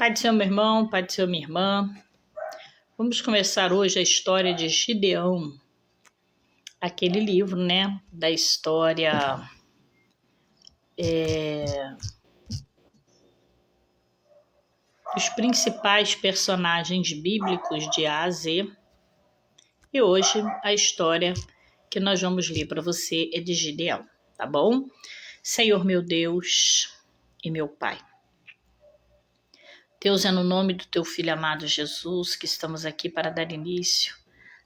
Pai do Senhor, meu irmão, Pai do Senhor, minha irmã. Vamos começar hoje a história de Gideão, aquele livro, né, da história dos principais personagens bíblicos de A a Z. E hoje a história que nós vamos ler para você é de Gideão, tá bom? Senhor meu Deus e meu Pai. Deus, é no nome do teu Filho amado Jesus que estamos aqui para dar início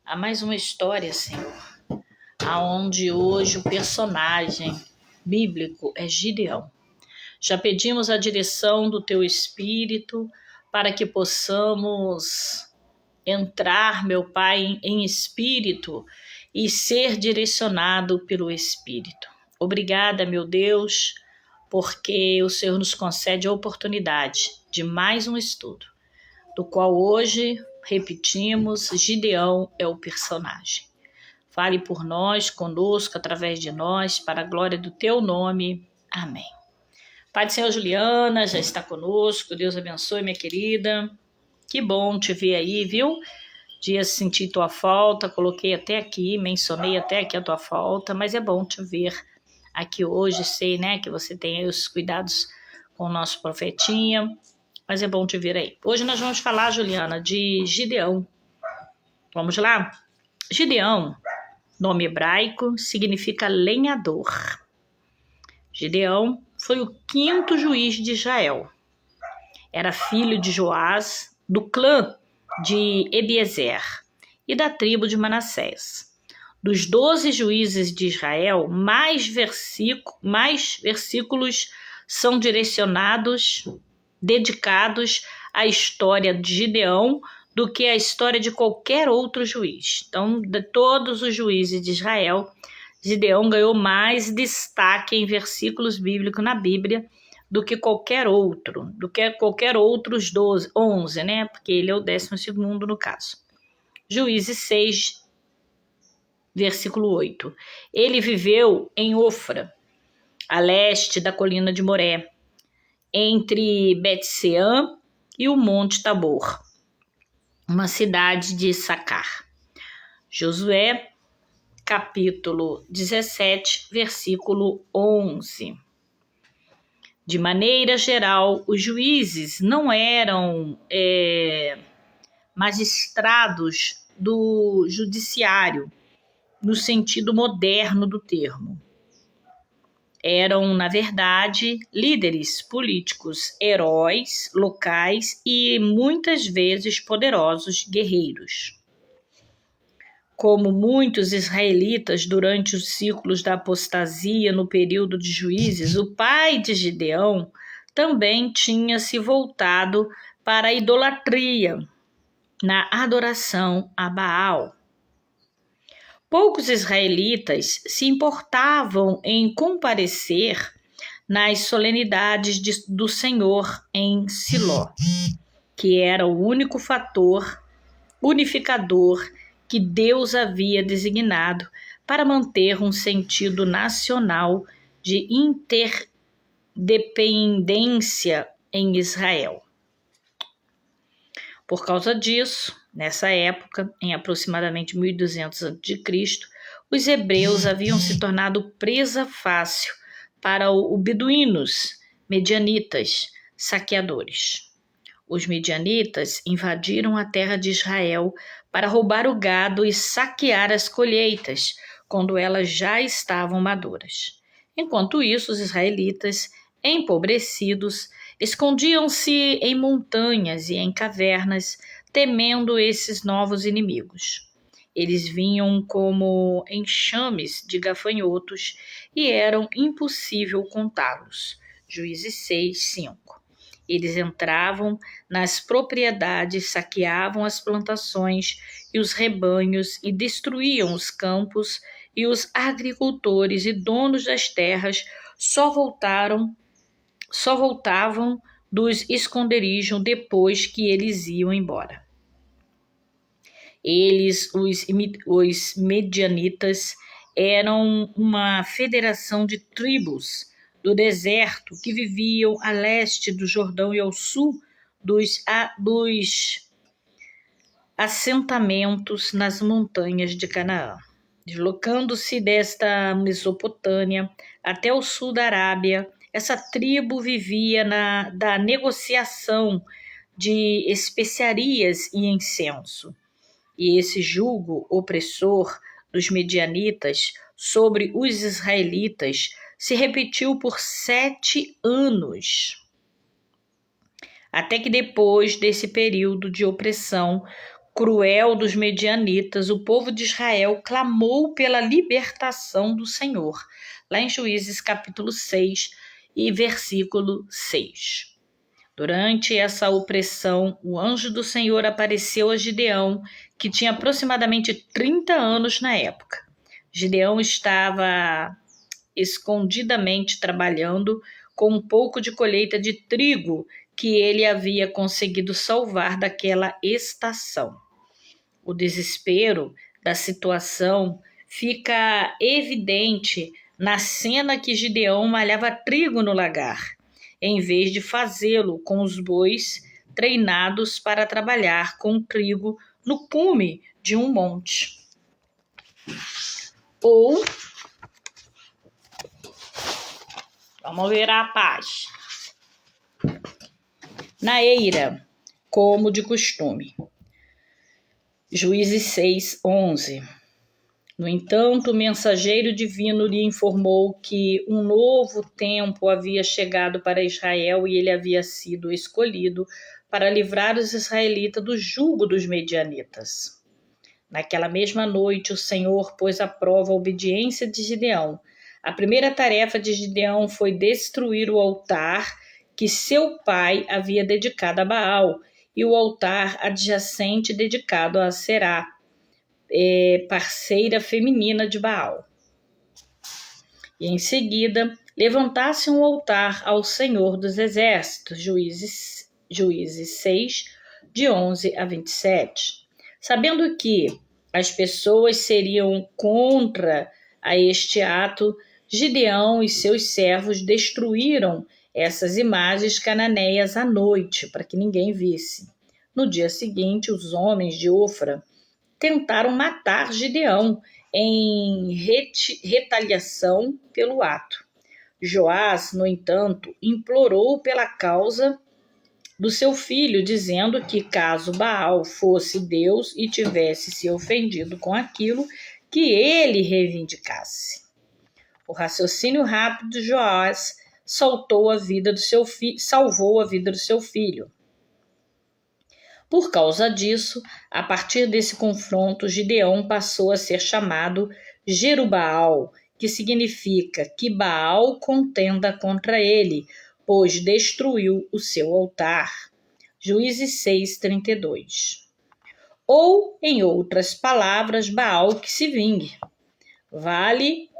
a mais uma história, Senhor, aonde hoje o personagem bíblico é Gideão. Já pedimos a direção do teu Espírito para que possamos entrar, meu Pai, em espírito e ser direcionado pelo Espírito. Obrigada, meu Deus, porque o Senhor nos concede a oportunidade de mais um estudo, do qual hoje, repetimos, Gideão é o personagem. Fale por nós, conosco, através de nós, para a glória do teu nome. Amém. Pai do Senhor, Juliana já está conosco. Deus abençoe, minha querida. Que bom te ver aí, viu? Dias senti tua falta, coloquei até aqui, mencionei até aqui a tua falta, mas é bom te ver aqui hoje. Sei, né, que você tem aí os cuidados com o nosso profetinha, mas é bom te ver aí. Hoje nós vamos falar, Juliana, de Gideão. Vamos lá? Gideão, nome hebraico, significa lenhador. Gideão foi o 5º juiz de Israel. Era filho de Joás, do clã de Ebiezer e da tribo de Manassés. Dos 12 juízes de Israel, mais versículos são dedicados à história de Gideão do que à história de qualquer outro juiz. Então, de todos os juízes de Israel, Gideão ganhou mais destaque em versículos bíblicos na Bíblia do que qualquer outros 11, né? Porque ele é o 12º no caso. Juízes 6, versículo 8. Ele viveu em Ofra, a leste da colina de Moré, entre Bet-Seã e o Monte Tabor, uma cidade de Issacar. Josué, capítulo 17, versículo 11. De maneira geral, os juízes não eram magistrados do judiciário, no sentido moderno do termo. Eram, na verdade, líderes políticos, heróis locais e, muitas vezes, poderosos guerreiros. Como muitos israelitas durante os ciclos da apostasia no período de juízes, o pai de Gideão também tinha se voltado para a idolatria, na adoração a Baal. Poucos israelitas se importavam em comparecer nas solenidades do Senhor em Siló, que era o único fator unificador que Deus havia designado para manter um sentido nacional de interdependência em Israel. Por causa disso, nessa época, em aproximadamente 1200 a.C., os hebreus haviam se tornado presa fácil para os beduínos, medianitas, saqueadores. Os medianitas invadiram a terra de Israel para roubar o gado e saquear as colheitas, quando elas já estavam maduras. Enquanto isso, os israelitas, empobrecidos, escondiam-se em montanhas e em cavernas, temendo esses novos inimigos. Eles vinham como enxames de gafanhotos e eram impossível contá-los. Juízes 6, 5. Eles entravam nas propriedades, saqueavam as plantações e os rebanhos e destruíam os campos, e os agricultores e donos das terras só voltavam dos esconderijos depois que eles iam embora. Eles, os medianitas, eram uma federação de tribos do deserto que viviam a leste do Jordão e ao sul dos assentamentos nas montanhas de Canaã. Deslocando-se desta Mesopotâmia até o sul da Arábia, essa tribo vivia da negociação de especiarias e incenso. E esse jugo opressor dos medianitas sobre os israelitas se repetiu por 7 anos. Até que depois desse período de opressão cruel dos medianitas, o povo de Israel clamou pela libertação do Senhor, lá em Juízes capítulo 6 e versículo 6. Durante essa opressão, o anjo do Senhor apareceu a Gideão, que tinha aproximadamente 30 anos na época. Gideão estava escondidamente trabalhando com um pouco de colheita de trigo que ele havia conseguido salvar daquela estação. O desespero da situação fica evidente na cena que Gideão malhava trigo no lagar, em vez de fazê-lo com os bois treinados para trabalhar com trigo no cume de um monte. Ou, vamos ver a paz, na eira, como de costume. Juízes 6:11. No entanto, o mensageiro divino lhe informou que um novo tempo havia chegado para Israel e ele havia sido escolhido para livrar os israelitas do jugo dos medianitas. Naquela mesma noite, o Senhor pôs à prova a obediência de Gideão. A primeira tarefa de Gideão foi destruir o altar que seu pai havia dedicado a Baal e o altar adjacente dedicado a Será, parceira feminina de Baal. E em seguida, levantasse um altar ao Senhor dos Exércitos, Juízes 6, de 11 a 27. Sabendo que as pessoas seriam contra a este ato, Gideão e seus servos destruíram essas imagens cananeias à noite, para que ninguém visse. No dia seguinte, os homens de Ofra tentaram matar Gideão em retaliação pelo ato. Joás, no entanto, implorou pela causa do seu filho, dizendo que caso Baal fosse Deus e tivesse se ofendido com aquilo, que ele reivindicasse. O raciocínio rápido de Joás salvou a vida do seu filho. Por causa disso, a partir desse confronto, Gideão passou a ser chamado Jerubaal, que significa que Baal contenda contra ele, pois destruiu o seu altar. Juízes 6:32. Ou, em outras palavras, Baal que se vingue. Vale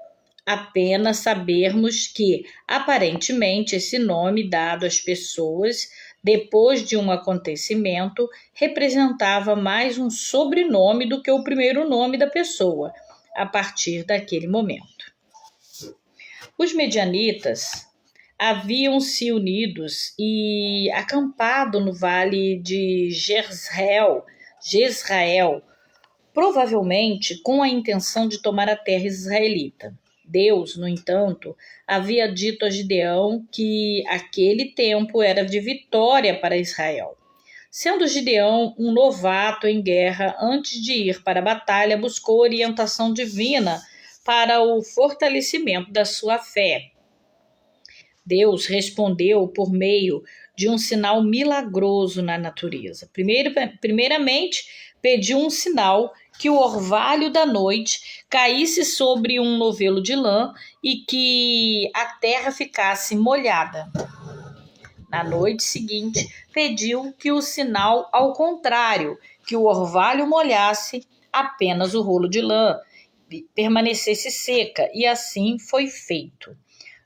a pena sabermos que, aparentemente, esse nome dado às pessoas depois de um acontecimento representava mais um sobrenome do que o primeiro nome da pessoa, a partir daquele momento. Os medianitas haviam se unidos e acampado no vale de Jezreel, provavelmente com a intenção de tomar a terra israelita. Deus, no entanto, havia dito a Gideão que aquele tempo era de vitória para Israel. Sendo Gideão um novato em guerra, antes de ir para a batalha, buscou orientação divina para o fortalecimento da sua fé. Deus respondeu por meio de um sinal milagroso na natureza. Primeiramente, pediu um sinal que o orvalho da noite caísse sobre um novelo de lã e que a terra ficasse molhada. Na noite seguinte, pediu que o sinal ao contrário, que o orvalho molhasse apenas o rolo de lã, permanecesse seca, e assim foi feito.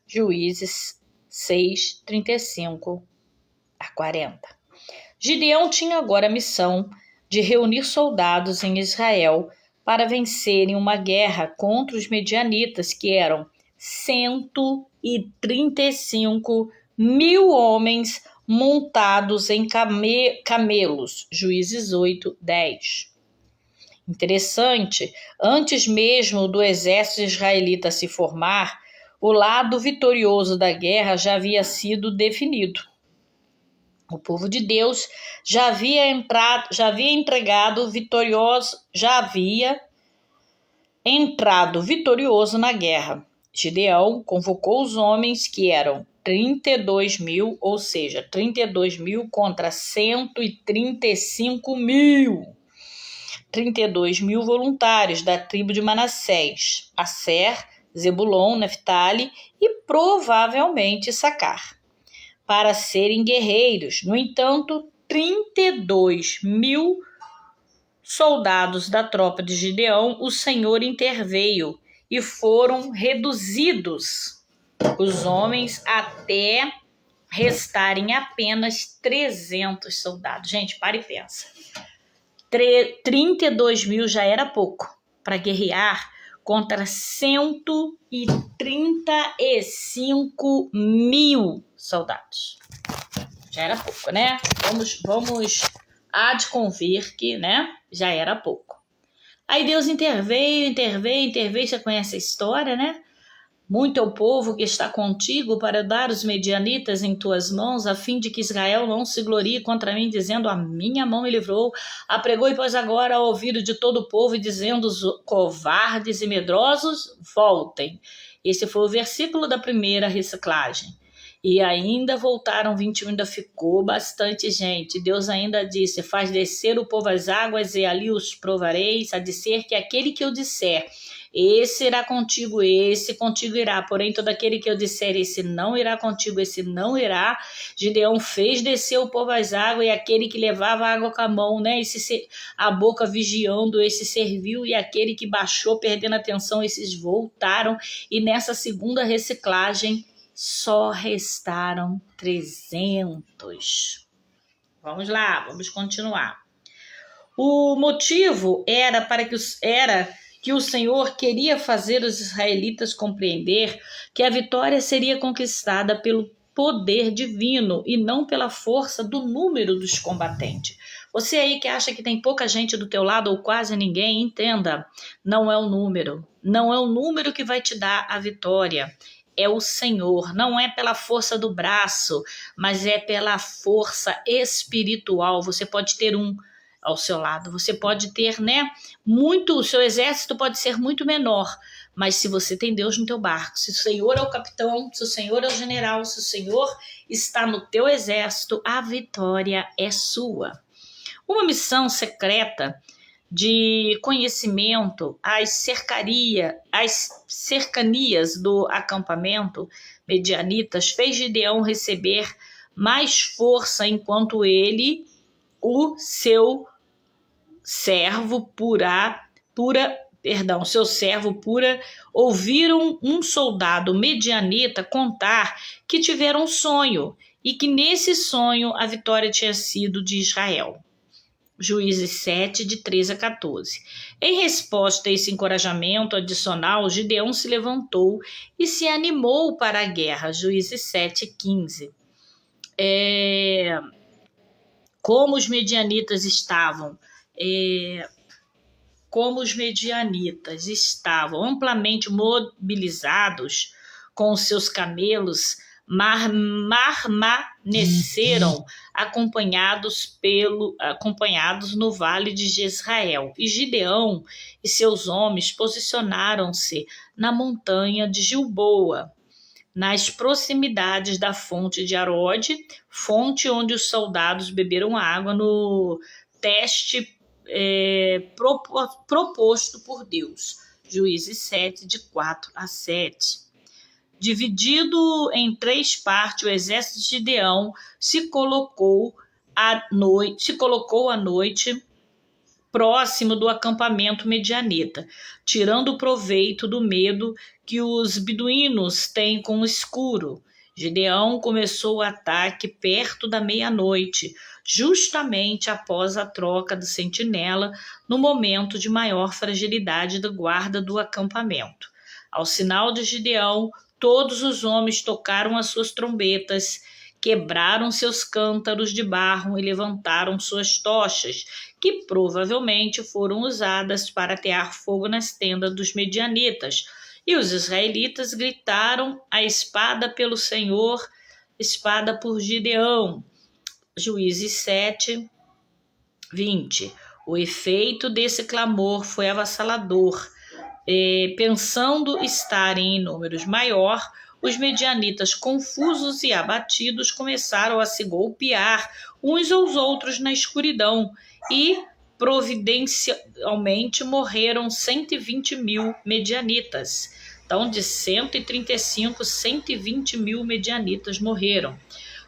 Juízes 6:35 a 40. Gideão tinha agora a missão de reunir soldados em Israel para vencerem uma guerra contra os medianitas, que eram 135 mil homens montados em camelos. Juízes 8:10. Interessante, antes mesmo do exército israelita se formar, o lado vitorioso da guerra já havia sido definido. O povo de Deus já havia entrado vitorioso na guerra. Gideão convocou os homens que eram 32.000, ou seja, 32.000 contra 135.000. 32.000 voluntários da tribo de Manassés, Asser, Zebulon, Neftali e provavelmente Issacar, para serem guerreiros. No entanto, 32.000 soldados da tropa de Gideão, o Senhor interveio e foram reduzidos os homens até restarem apenas 300 soldados. Gente, para e pensa. 32.000 já era pouco para guerrear contra 135.000 soldados. Já era pouco, né? Há de convir que, né? Já era pouco. Aí Deus interveio. Você conhece a história, né? Muito é o povo que está contigo para dar os medianitas em tuas mãos, a fim de que Israel não se glorie contra mim, dizendo, a minha mão me livrou. Apregoe, pois, agora ao ouvido de todo o povo, dizendo, os covardes e medrosos, voltem. Esse foi o versículo da primeira reciclagem. E ainda voltaram 21, ainda ficou bastante gente. Deus ainda disse, faz descer o povo às águas e ali os provareis, a dizer que aquele que eu disser, esse irá contigo, esse contigo irá. Porém, todo aquele que eu disser, esse não irá contigo, esse não irá. Gideão fez descer o povo às águas, e aquele que levava a água com a mão, né? A boca vigiando, esse serviu, e aquele que baixou, perdendo a atenção, esses voltaram. E nessa segunda reciclagem, só restaram 300. Vamos lá, vamos continuar. O motivo era que o Senhor queria fazer os israelitas compreender que a vitória seria conquistada pelo poder divino e não pela força do número dos combatentes. Você aí que acha que tem pouca gente do teu lado ou quase ninguém, entenda, não é o número. Não é o número que vai te dar a vitória. É o Senhor, não é pela força do braço, mas é pela força espiritual. Você pode ter ao seu lado, você pode ter, né, o seu exército pode ser muito menor, mas se você tem Deus no teu barco, se o Senhor é o capitão, se o Senhor é o general, se o Senhor está no teu exército, a vitória é sua. Uma missão secreta de conhecimento às cercanias do acampamento medianitas fez Gideão receber mais força enquanto ele, o seu servo ouviram um soldado medianita contar que tiveram um sonho e que nesse sonho a vitória tinha sido de Israel. Juízes 7, de 13 a 14. Em resposta a esse encorajamento adicional, Gideão se levantou e se animou para a guerra. Juízes 7, 15. Como os medianitas estavam amplamente mobilizados com seus camelos, permaneceram acompanhados no vale de Jezrael. E Gideão e seus homens posicionaram-se na montanha de Gilboa, nas proximidades da fonte de Arode, fonte onde os soldados beberam água no teste proposto por Deus. Juízes 7, de 4 a 7. Dividido em 3 partes, o exército de Gideão se colocou à noite próximo do acampamento medianita, tirando proveito do medo que os beduínos têm com o escuro. Gideão começou o ataque perto da meia-noite, justamente após a troca do sentinela, no momento de maior fragilidade da guarda do acampamento. Ao sinal de Gideão, todos os homens tocaram as suas trombetas, quebraram seus cântaros de barro e levantaram suas tochas, que provavelmente foram usadas para atear fogo nas tendas dos medianitas. E os israelitas gritaram: a espada pelo Senhor, espada por Gideão. Juízes 7, 20. O efeito desse clamor foi avassalador. Pensando estarem em números maior, os medianitas, confusos e abatidos, começaram a se golpear uns aos outros na escuridão e providencialmente morreram 120 mil medianitas. Então, de 135, 120 mil medianitas morreram.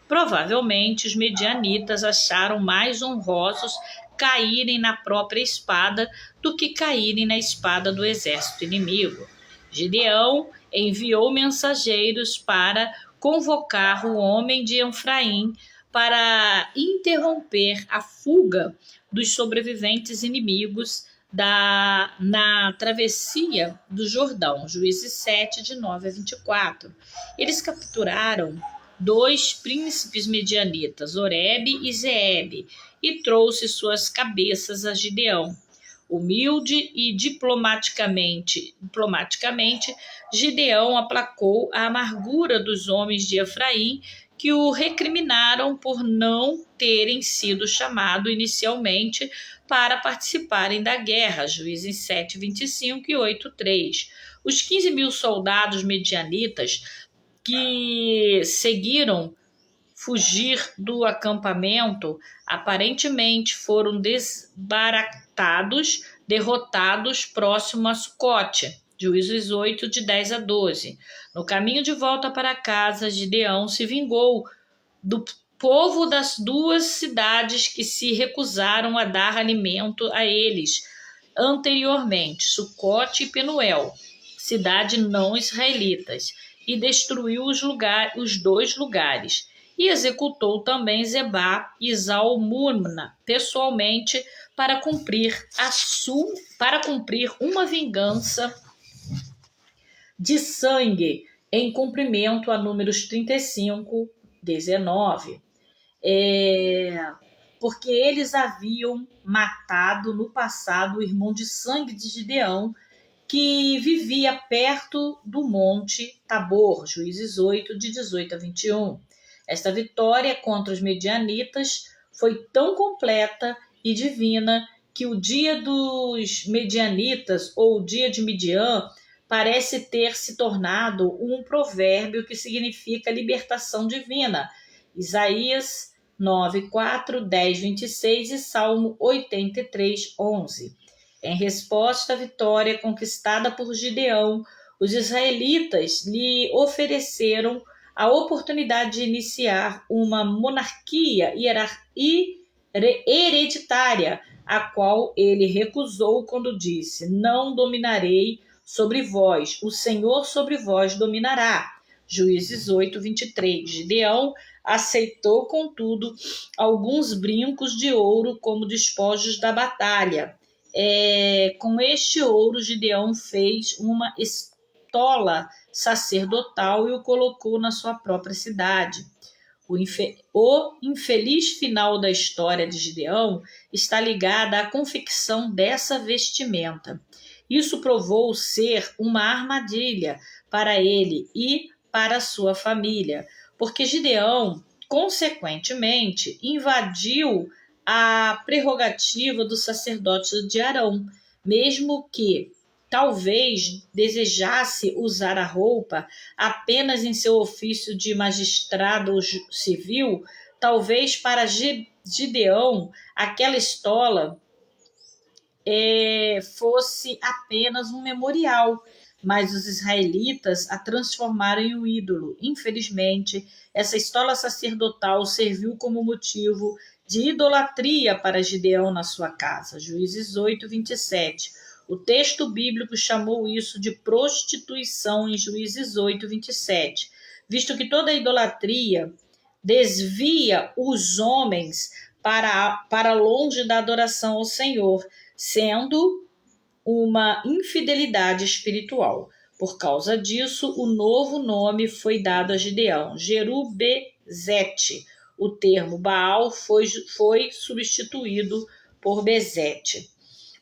Provavelmente os medianitas acharam mais honrosos caírem na própria espada do que caírem na espada do exército inimigo. Gideão enviou mensageiros para convocar o homem de Efraim para interromper a fuga dos sobreviventes inimigos na travessia do Jordão. Juízes 7, de 9 a 24. Eles capturaram 2 príncipes medianitas, Oreb e Zeeb, e trouxe suas cabeças a Gideão. Humilde e diplomaticamente, Gideão aplacou a amargura dos homens de Efraim, que o recriminaram por não terem sido chamados inicialmente para participarem da guerra. Juízes 7, 25 e 8, 3. Os 15 mil soldados medianitas que seguiram fugir do acampamento aparentemente foram derrotados próximo a Sucote. Juízes 8, de 10 a 12. No caminho de volta para casa, Gideão se vingou do povo das 2 cidades que se recusaram a dar alimento a eles anteriormente, Sucote e Penuel, cidade não israelitas, e destruiu os 2 lugares. E executou também Zebá e Zalmunna pessoalmente para cumprir uma vingança de sangue, em cumprimento a Números 35, 19. Porque eles haviam matado no passado o irmão de sangue de Gideão, que vivia perto do Monte Tabor. Juízes 8, de 18 a 21. Esta vitória contra os medianitas foi tão completa e divina que o dia dos medianitas, ou o dia de Midian, parece ter se tornado um provérbio que significa libertação divina. Isaías 9, 4, 10, 26 e Salmo 83, 11. Em resposta à vitória conquistada por Gideão, os israelitas lhe ofereceram a oportunidade de iniciar uma monarquia hereditária, a qual ele recusou quando disse: não dominarei sobre vós, o Senhor sobre vós dominará. Juízes 8, 23. Gideão aceitou, contudo, alguns brincos de ouro como despojos da batalha. Com este ouro, Gideão fez uma estola sacerdotal e o colocou na sua própria cidade. O infeliz final da história de Gideão está ligado à confecção dessa vestimenta. Isso provou ser uma armadilha para ele e para sua família, porque Gideão, consequentemente, invadiu a prerrogativa do sacerdócio de Arão, mesmo que talvez desejasse usar a roupa apenas em seu ofício de magistrado civil. Talvez para Gideão aquela estola fosse apenas um memorial, mas os israelitas a transformaram em um ídolo. Infelizmente, essa estola sacerdotal serviu como motivo de idolatria para Gideão na sua casa. Juízes 8, 27. O texto bíblico chamou isso de prostituição em Juízes 8, 27, visto que toda idolatria desvia os homens para longe da adoração ao Senhor, sendo uma infidelidade espiritual. Por causa disso, o novo nome foi dado a Gideão, Zete. O termo Baal foi substituído por Bezete,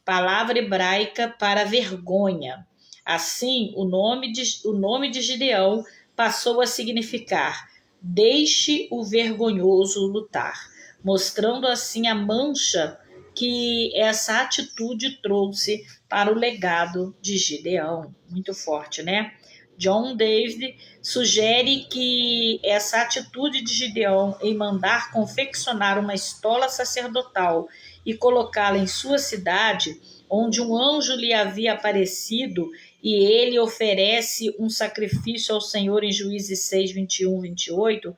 palavra hebraica para vergonha. Assim, o nome de Gideão passou a significar deixe o vergonhoso lutar, mostrando assim a mancha que essa atitude trouxe para o legado de Gideão. Muito forte, né? John David sugere que essa atitude de Gideão em mandar confeccionar uma estola sacerdotal e colocá-la em sua cidade, onde um anjo lhe havia aparecido e ele oferece um sacrifício ao Senhor em Juízes 6, 21, 28,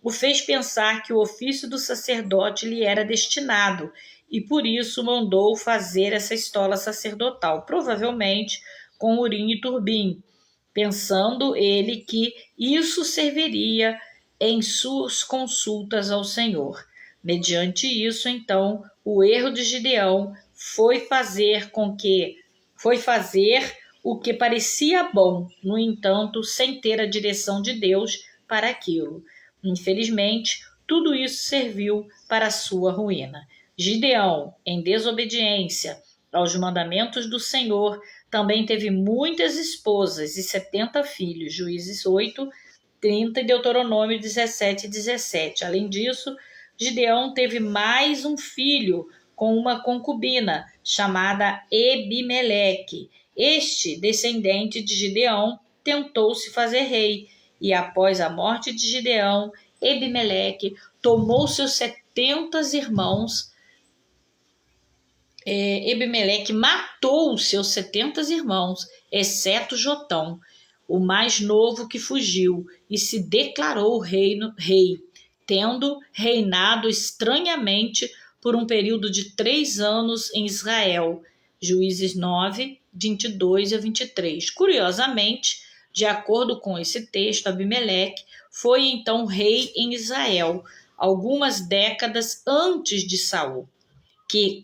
o fez pensar que o ofício do sacerdote lhe era destinado e por isso mandou fazer essa estola sacerdotal, provavelmente com Urim e Turbim, pensando ele que isso serviria em suas consultas ao Senhor. Mediante isso, então, o erro de Gideão foi fazer o que parecia bom, no entanto, sem ter a direção de Deus para aquilo. Infelizmente, tudo isso serviu para a sua ruína. Gideão, em desobediência aos mandamentos do Senhor, também teve muitas esposas e 70 filhos, Juízes 8, 30 e Deuteronômio 17, 17. Além disso, Gideão teve mais um filho com uma concubina chamada Ebimeleque. Este, descendente de Gideão, tentou se fazer rei e após a morte de Gideão, Ebimeleque tomou seus 70 irmãos. Ebimeleque matou os seus 70 irmãos, exceto Jotão, o mais novo que fugiu, e se declarou rei, tendo reinado estranhamente por um período de 3 anos em Israel. Juízes 9, 22 a 23. Curiosamente, de acordo com esse texto, Abimeleque foi então rei em Israel, algumas décadas antes de Saul, que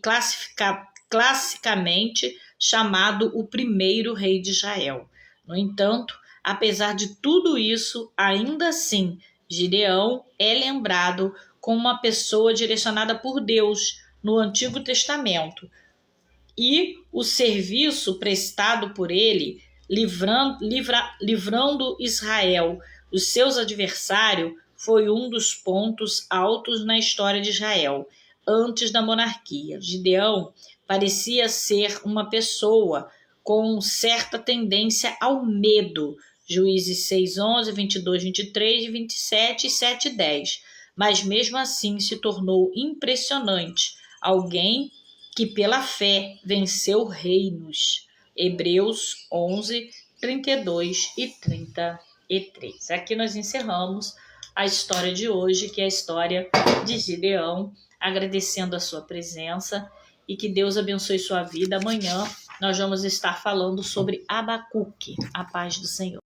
classicamente chamado o primeiro rei de Israel. No entanto, apesar de tudo isso, ainda assim, Gideão é lembrado como uma pessoa direcionada por Deus no Antigo Testamento, e o serviço prestado por ele, livrando Israel dos seus adversários, foi um dos pontos altos na história de Israel, antes da monarquia. Gideão parecia ser uma pessoa com certa tendência ao medo, Juízes 6, 11, 22, 23, 27 e 7, 10. Mas mesmo assim se tornou impressionante, alguém que pela fé venceu reinos. Hebreus 11, 32 e 33. Aqui nós encerramos a história de hoje, que é a história de Gideão, agradecendo a sua presença e que Deus abençoe sua vida. Amanhã nós vamos estar falando sobre Abacuque. A paz do Senhor.